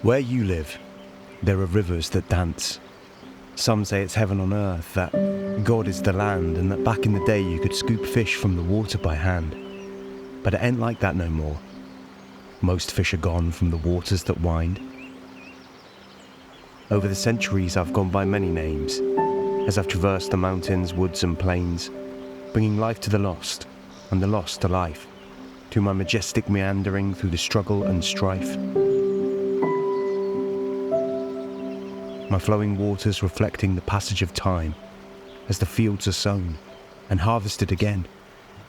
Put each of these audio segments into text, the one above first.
Where you live, there are rivers that dance. Some say it's heaven on earth, that God is the land, and that back in the day you could scoop fish from the water by hand. But it ain't like that no more. Most fish are gone from the waters that wind. Over the centuries I've gone by many names, as I've traversed the mountains, woods and plains, bringing life to the lost, and the lost to life, to my majestic meandering through the struggle and strife. My flowing waters reflecting the passage of time, as the fields are sown and harvested again,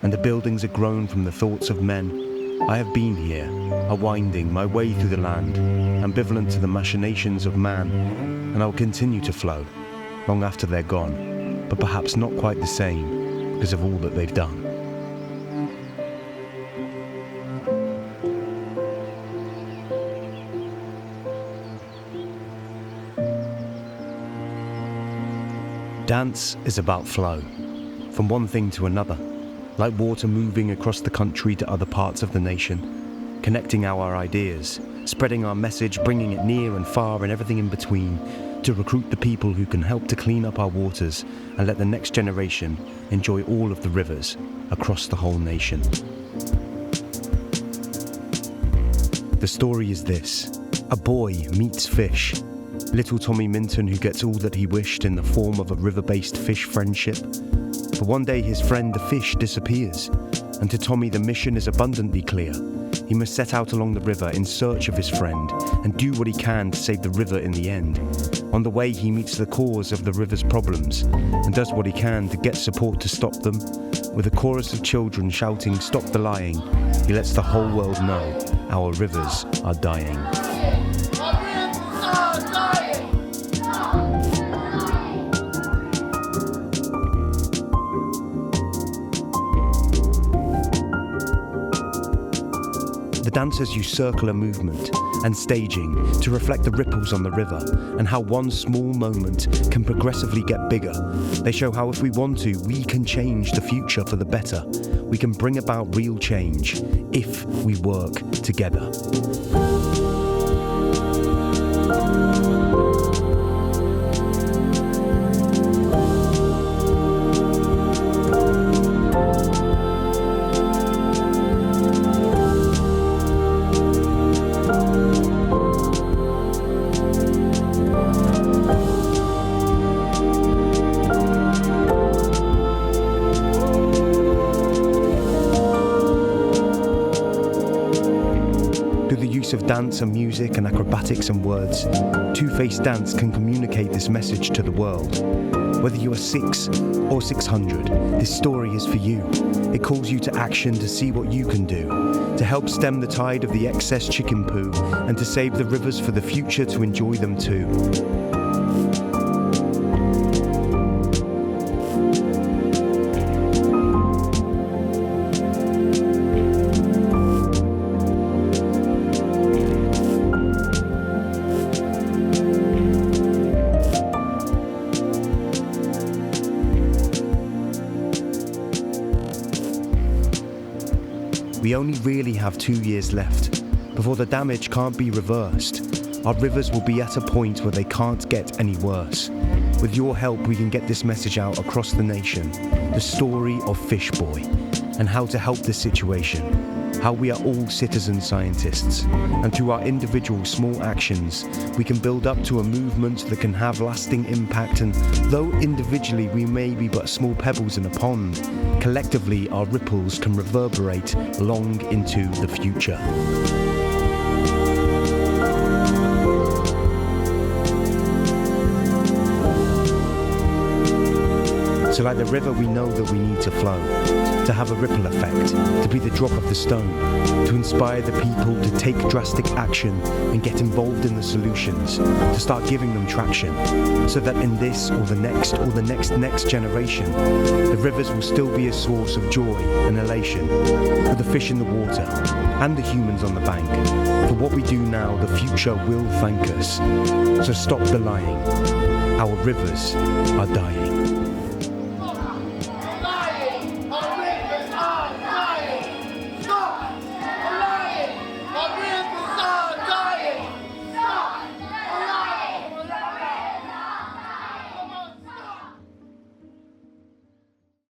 and the buildings are grown from the thoughts of men. I have been here, a-winding my way through the land, ambivalent to the machinations of man, and I will continue to flow, long after they're gone, but perhaps not quite the same, because of all that they've done. Dance is about flow, from one thing to another, like water moving across the country to other parts of the nation, connecting our ideas, spreading our message, bringing it near and far and everything in between, to recruit the people who can help to clean up our waters and let the next generation enjoy all of the rivers across the whole nation. The story is this: a boy meets fish. Little Tommy Minton, who gets all that he wished in the form of a river-based fish friendship. But one day his friend the fish disappears, and to Tommy the mission is abundantly clear. He must set out along the river in search of his friend and do what he can to save the river in the end. On the way he meets the cause of the river's problems and does what he can to get support to stop them. With a chorus of children shouting "Stop the lying," he lets the whole world know our rivers are dying. The dancers use circular movement and staging to reflect the ripples on the river and how one small moment can progressively get bigger. They show how if we want to, we can change the future for the better. We can bring about real change if we work together. Of dance and music and acrobatics and words, 2faced dance can communicate this message to the world. Whether you are 6 or 600, this story is for you. It calls you to action to see what you can do, to help stem the tide of the excess chicken poo and to save the rivers for the future to enjoy them too. We only really have 2 years left before the damage can't be reversed. Our rivers will be at a point where they can't get any worse. With your help, we can get this message out across the nation, the story of FishBoy, and how to help this situation, how we are all citizen scientists, and through our individual small actions, we can build up to a movement that can have lasting impact. And though individually we may be but small pebbles in a pond, collectively our ripples can reverberate long into the future. So like the river, we know that we need to flow, to have a ripple effect, to be the drop of the stone, to inspire the people to take drastic action and get involved in the solutions, to start giving them traction, so that in this or the next generation, the rivers will still be a source of joy and elation for the fish in the water and the humans on the bank. For what we do now, the future will thank us. So stop the lying. Our rivers are dying.